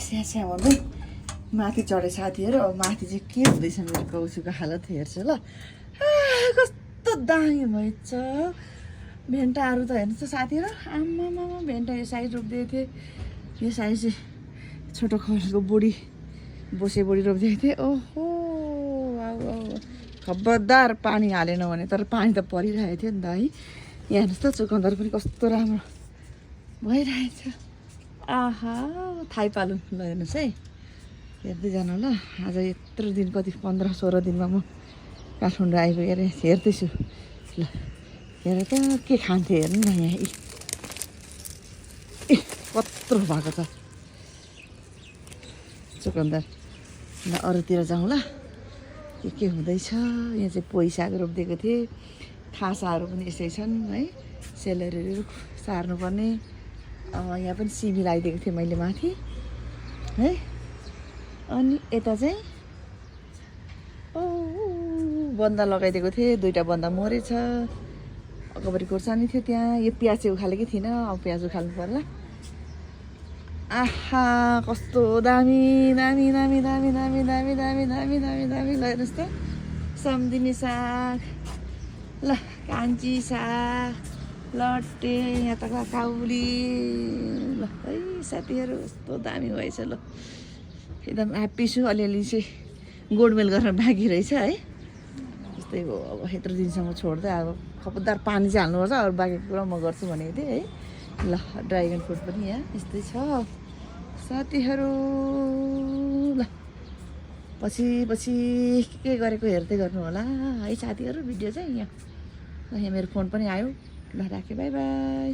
स्या स्या भन्दै माथि चढे साथीहरू। अब माथि चाहिँ के हुँदैछ मेरो कौसुको हालत हेर्छु ल। कस्तो दामी भएछ भेन्टाहरू त हेर्नुहोस् त साथीहरू। आम्मामा भेन्टा यो साइड रोपिदिएको थिएँ, यो साइड चाहिँ छोटो खरको बुढी बोसे बुढी रोपिदिएको थिएँ। ओहो खबरदार पानी हालेन भने, तर पानी त परिरहेको थियो नि त है। यहाँ हेर्नुहोस् त चुकन्दर पनि कस्तो राम्रो भइरहेछ। आहा थाहै पालु ल हेर्नुहोस् है, हेर्दै जानु ल। आज यत्रो दिन कति 15-16 दिनमा म काठमाडौँ आइपुगेँ अरे हेर्दैछु ल। हेर त के खान्थेँ हेर्नु न यहाँ। कत्रो भएको छ चुकन्दर। ल अरूतिर जाउँ ल, के हुँदैछ। यहाँ चाहिँ पोइ साग रोपिदिएको थिएँ, खासाहरू पनि यसै छन् है। सेलरीहरू सार्नुपर्ने। यहाँ पनि सिमी लगाइदिएको थिएँ मैले माथि है। अनि यता चाहिँ बन्दा लगाइदिएको थिएँ, 2टा बन्दा मरेछ। अगाडि खोर्सानी थियो त्यहाँ। यो प्याज चाहिँ उखालेकै थिइनँ, अब प्याज उखाल्नु पर्ला। आहा कस्तो दामी दामी दामी दामी दामी दामी दामी दामी दामी दामी ल हेर्नुहोस् त। सम्धिनी साग ल, कान्छी साग, लट्टे, यहाँ त काउली ल है साथीहरू। कस्तो दामी भएछ ल, एकदम ह्याप्पी छु। अलिअलि चाहिँ गोडमेल गर्न बाँकी रहेछ है। त्यस्तै हो अब, यत्रो दिनसम्म छोड्दै अब खबरदार पानी चाहिँ हाल्नुपर्छ। अरू बाँकी कुरा म गर्छु भनेको थिएँ है। ल ड्रागन फ्रुट पनि यहाँ यस्तै छ साथीहरू। ल पछि के गरेको हेर्दै गर्नु होला है साथीहरू भिडियो चाहिँ। यहाँ ल, यहाँ मेरो फोन पनि आयो। ल राखेँ, बाई बाई।